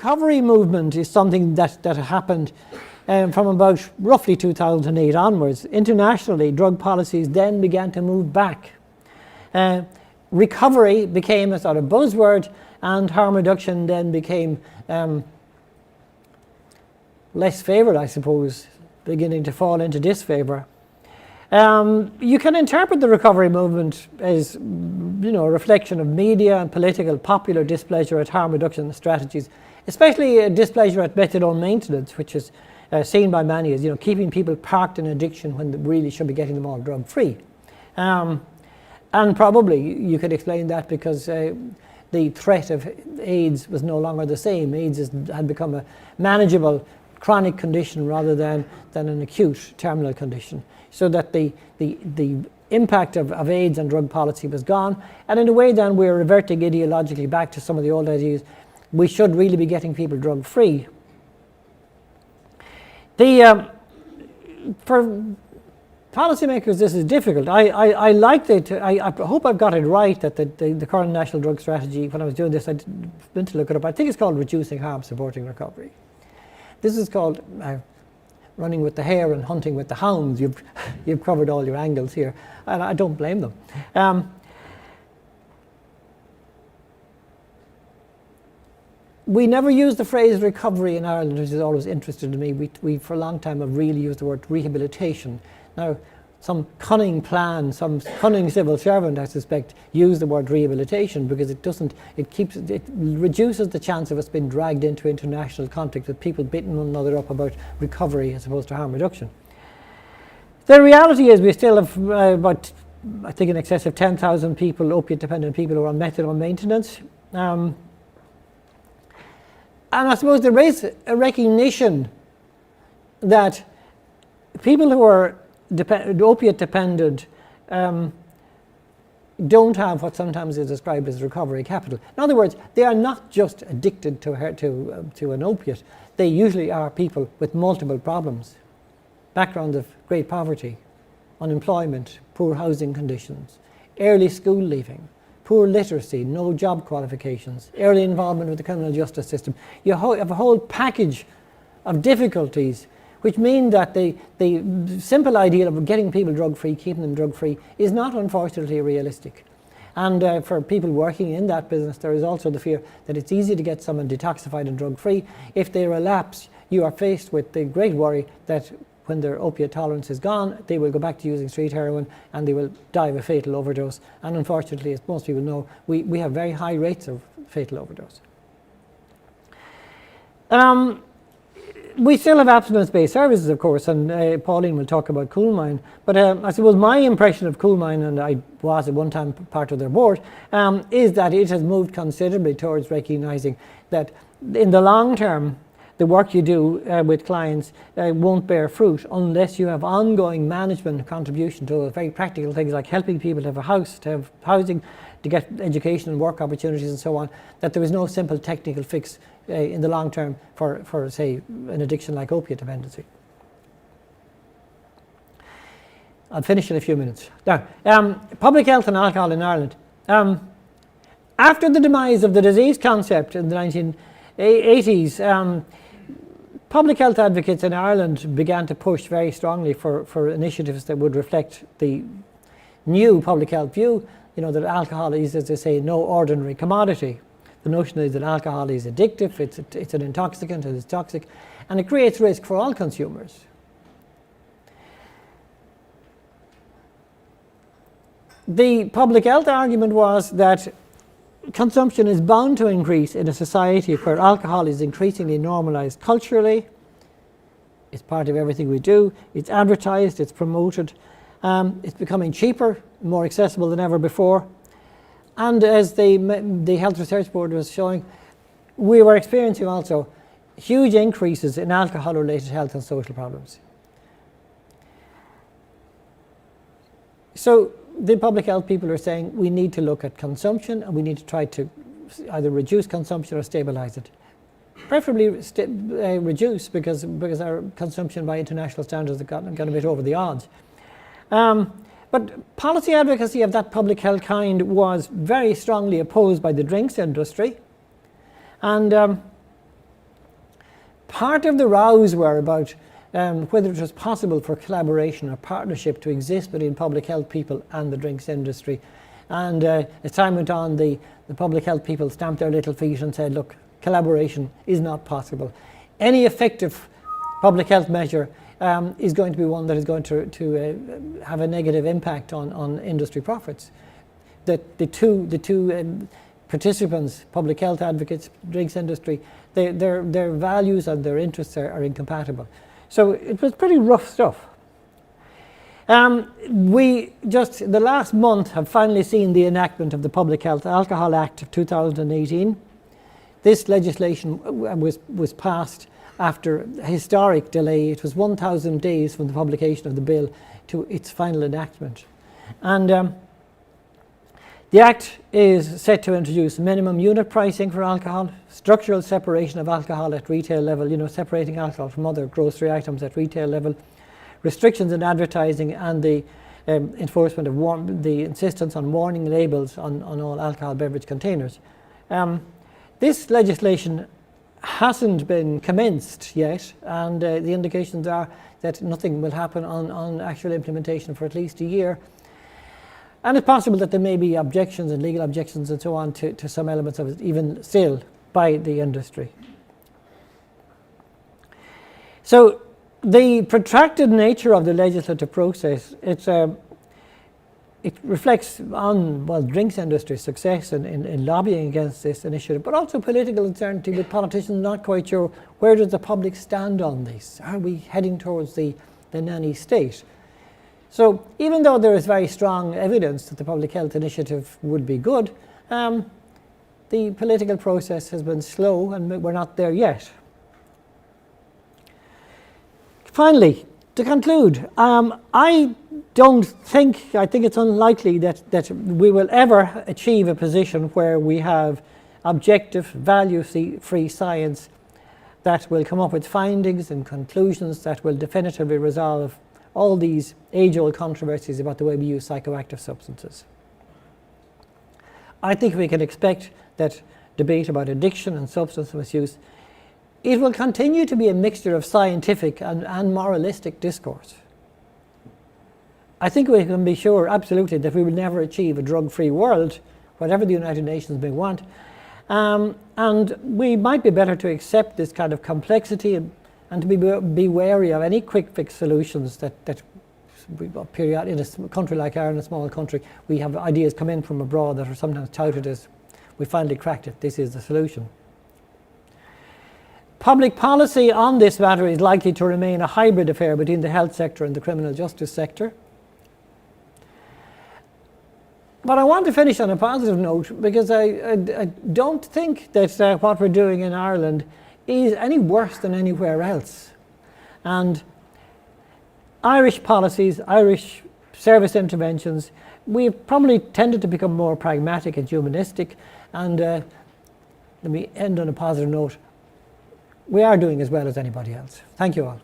recovery movement is something that happened from about roughly 2008 onwards. Internationally, drug policies then began to move back. Recovery became a sort of buzzword, and harm reduction then became less favoured, I suppose, beginning to fall into disfavour. You can interpret the recovery movement as, a reflection of media and political popular displeasure at harm reduction strategies, especially displeasure at methadone maintenance, which is seen by many as, keeping people parked in addiction when they really should be getting them all drug-free. And probably you could explain that because the threat of AIDS was no longer the same. AIDS had become a manageable chronic condition rather than an acute terminal condition, so that the impact of AIDS and drug policy was gone. And in a way then we're reverting ideologically back to some of the old ideas. We should really be getting people drug-free. For policymakers, this is difficult. I like that. I hope I've got it right that the current national drug strategy, when I was doing this, I meant to look it up. I think it's called Reducing Harm, Supporting Recovery. This is called running with the hare and hunting with the hounds. You've covered all your angles here, and I don't blame them. We never use the phrase recovery in Ireland, which is always interested in me. We for a long time have really used the word rehabilitation. Now, some cunning plan, some cunning civil servant, I suspect, used the word rehabilitation because it reduces the chance of us being dragged into international conflict with people beating one another up about recovery as opposed to harm reduction. The reality is we still have about, I think, in excess of 10,000 people, opiate-dependent people, who are on methadone maintenance. And I suppose there is a recognition that people who are opiate dependent don't have what sometimes is described as recovery capital. In other words, they are not just addicted to an opiate. They usually are people with multiple problems. Background of great poverty, unemployment, poor housing conditions, early school leaving, poor literacy, no job qualifications, early involvement with the criminal justice system. You have a whole package of difficulties which mean that the simple idea of getting people drug-free, keeping them drug-free, is not unfortunately realistic. And for people working in that business, there is also the fear that it's easy to get someone detoxified and drug-free. If they relapse, you are faced with the great worry that when their opiate tolerance is gone, they will go back to using street heroin and they will die of a fatal overdose. And unfortunately, as most people know, we have very high rates of fatal overdose. We still have abstinence-based services, of course, and Pauline will talk about Coolmine. But I suppose my impression of Coolmine, and I was at one time part of their board, is that it has moved considerably towards recognising that in the long term, the work you do with clients won't bear fruit unless you have ongoing management contribution to very practical things like helping people to have a house, to have housing, to get education and work opportunities and so on, that there is no simple technical fix in the long term for say, an addiction like opiate dependency. I'll finish in a few minutes. Now, public health and alcohol in Ireland. After the demise of the disease concept in the 1980s, public health advocates in Ireland began to push very strongly for initiatives that would reflect the new public health view, that alcohol is, as they say, no ordinary commodity. The notion is that alcohol is addictive, it's an intoxicant, it is toxic, and it creates risk for all consumers. The public health argument was that consumption is bound to increase in a society where alcohol is increasingly normalized culturally. It's part of everything we do. It's advertised, it's promoted. It's becoming cheaper, more accessible than ever before. And as the Health Research Board was showing, we were experiencing also huge increases in alcohol-related health and social problems. So the public health people are saying we need to look at consumption and we need to try to either reduce consumption or stabilize it. Preferably reduce because our consumption by international standards has gotten a bit over the odds. But policy advocacy of that public health kind was very strongly opposed by the drinks industry. And Part of the rows were about whether it was possible for collaboration or partnership to exist between public health people and the drinks industry. And as time went on, the public health people stamped their little feet and said, look, collaboration is not possible. Any effective public health measure is going to be one that is going to have a negative impact on industry profits. That the two participants, public health advocates, drinks industry, their values and their interests are incompatible. So it was pretty rough stuff. We just, the last month, have finally seen the enactment of the Public Health Alcohol Act of 2018. This legislation was passed after a historic delay. It was 1,000 days from the publication of the bill to its final enactment. And the Act is set to introduce minimum unit pricing for alcohol, structural separation of alcohol at retail level, separating alcohol from other grocery items at retail level, restrictions in advertising and the enforcement of the insistence on warning labels on all alcohol beverage containers. This legislation hasn't been commenced yet, and the indications are that nothing will happen on actual implementation for at least a year. And it's possible that there may be objections and legal objections and so on to some elements of it, even still, by the industry. So the protracted nature of the legislative process, it reflects on, drinks industry's success in lobbying against this initiative, but also political uncertainty with politicians not quite sure where does the public stand on this. Are we heading towards the nanny state? So even though there is very strong evidence that the public health initiative would be good, the political process has been slow and we're not there yet. Finally, to conclude, I think it's unlikely that we will ever achieve a position where we have objective, value-free science that will come up with findings and conclusions that will definitively resolve all these age-old controversies about the way we use psychoactive substances. I think we can expect that debate about addiction and substance misuse, it will continue to be a mixture of scientific and moralistic discourse. I think we can be sure, absolutely, that we will never achieve a drug-free world, whatever the United Nations may want. And we might be better to accept this kind of complexity and to be wary of any quick fix solutions that period in a country like Ireland, a small country, we have ideas come in from abroad that are sometimes touted as we finally cracked it, this is the solution. Public policy on this matter is likely to remain a hybrid affair between the health sector and the criminal justice sector. But I want to finish on a positive note because I don't think that what we're doing in Ireland is any worse than anywhere else. And Irish policies, Irish service interventions, we've probably tended to become more pragmatic and humanistic. And let me end on a positive note. We are doing as well as anybody else. Thank you all.